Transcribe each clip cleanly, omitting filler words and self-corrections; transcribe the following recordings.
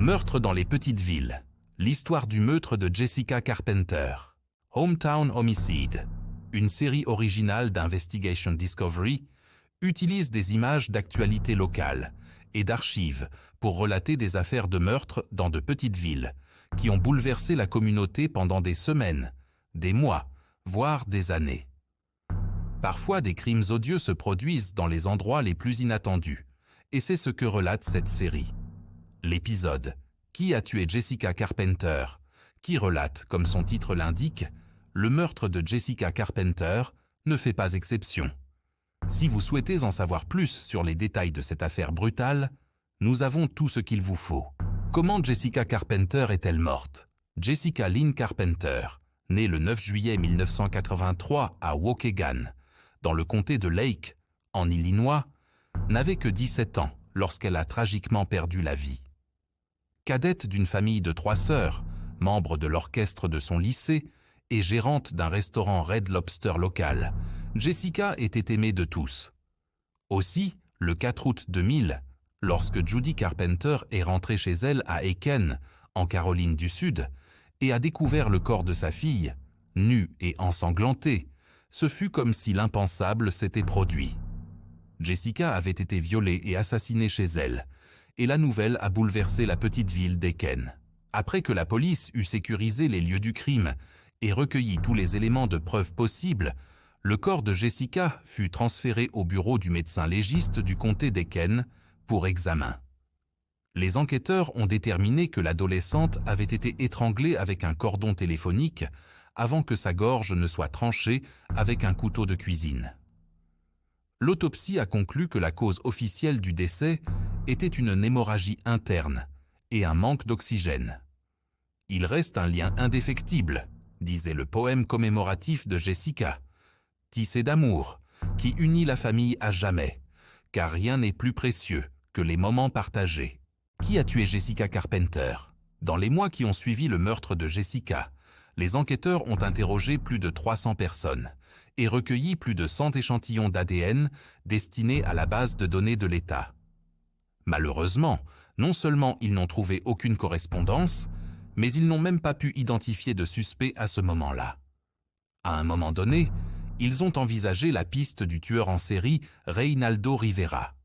Meurtre dans les petites villes. L'histoire du meurtre de Jessica Carpenter. Hometown Homicide, une série originale d'Investigation Discovery, utilise des images d'actualité locale et d'archives pour relater des affaires de meurtre dans de petites villes qui ont bouleversé la communauté pendant des semaines, des mois, voire des années. Parfois, des crimes odieux se produisent dans les endroits les plus inattendus, et c'est ce que relate cette série. L'épisode « Qui a tué Jessica Carpenter ?» qui relate, comme son titre l'indique, le meurtre de Jessica Carpenter ne fait pas exception. Si vous souhaitez en savoir plus sur les détails de cette affaire brutale, nous avons tout ce qu'il vous faut. Comment Jessica Carpenter est-elle morte? Jessica Lynn Carpenter, née le 9 juillet 1983 à Waukegan, dans le comté de Lake, en Illinois, n'avait que 17 ans lorsqu'elle a tragiquement perdu la vie. Cadette d'une famille de 3 sœurs, membre de l'orchestre de son lycée et gérante d'un restaurant Red Lobster local, Jessica était aimée de tous. Aussi, le 4 août 2000, lorsque Judy Carpenter est rentrée chez elle à Aiken, en Caroline du Sud, et a découvert le corps de sa fille, nu et ensanglanté, ce fut comme si l'impensable s'était produit. Jessica avait été violée et assassinée chez elle, et la nouvelle a bouleversé la petite ville d'Aiken. Après que la police eut sécurisé les lieux du crime et recueilli tous les éléments de preuve possibles, le corps de Jessica fut transféré au bureau du médecin légiste du comté d'Aiken pour examen. Les enquêteurs ont déterminé que l'adolescente avait été étranglée avec un cordon téléphonique avant que sa gorge ne soit tranchée avec un couteau de cuisine. L'autopsie a conclu que la cause officielle du décès était une hémorragie interne et un manque d'oxygène. « Il reste un lien indéfectible », disait le poème commémoratif de Jessica, « tissé d'amour, qui unit la famille à jamais, car rien n'est plus précieux que les moments partagés. » Qui a tué Jessica Carpenter? Dans les mois qui ont suivi le meurtre de Jessica, les enquêteurs ont interrogé plus de 300 personnes et recueilli plus de 100 échantillons d'ADN destinés à la base de données de l'État. Malheureusement, non seulement ils n'ont trouvé aucune correspondance, mais ils n'ont même pas pu identifier de suspect à ce moment-là. À un moment donné, ils ont envisagé la piste du tueur en série Reynaldo Rivera.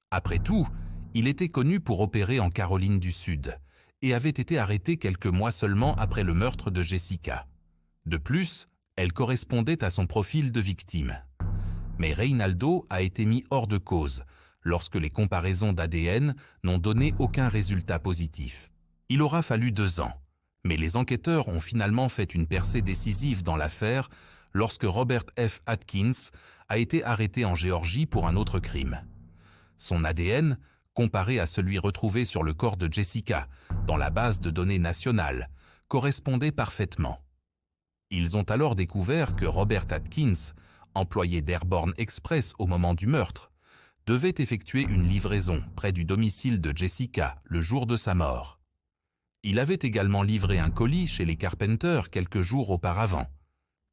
Après tout, il était connu pour opérer en Caroline du Sud et avait été arrêté quelques mois seulement après le meurtre de Jessica. De plus, elle correspondait à son profil de victime. Mais Reynaldo a été mis hors de cause lorsque les comparaisons d'ADN n'ont donné aucun résultat positif. Il aura fallu 2 ans, mais les enquêteurs ont finalement fait une percée décisive dans l'affaire lorsque Robert F. Atkins a été arrêté en Géorgie pour un autre crime. Son ADN, comparé à celui retrouvé sur le corps de Jessica dans la base de données nationale, correspondait parfaitement. Ils ont alors découvert que Robert Atkins, employé d'Airborne Express au moment du meurtre, devait effectuer une livraison près du domicile de Jessica le jour de sa mort. Il avait également livré un colis chez les Carpenter quelques jours auparavant.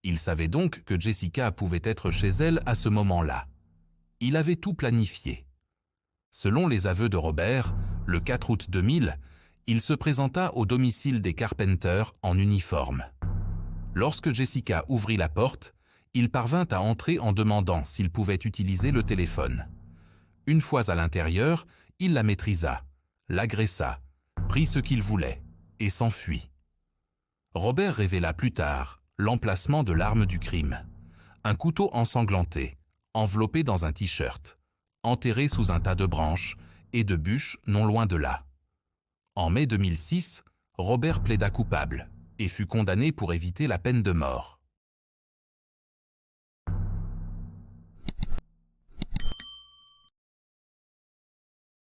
Il savait donc que Jessica pouvait être chez elle à ce moment-là. Il avait tout planifié. Selon les aveux de Robert, le 4 août 2000, il se présenta au domicile des Carpenter en uniforme. Lorsque Jessica ouvrit la porte, il parvint à entrer en demandant s'il pouvait utiliser le téléphone. Une fois à l'intérieur, il la maîtrisa, l'agressa, prit ce qu'il voulait et s'enfuit. Robert révéla plus tard l'emplacement de l'arme du crime, un couteau ensanglanté, enveloppé dans un t-shirt, enterré sous un tas de branches et de bûches non loin de là. En mai 2006, Robert plaida coupable et fut condamné pour éviter la peine de mort.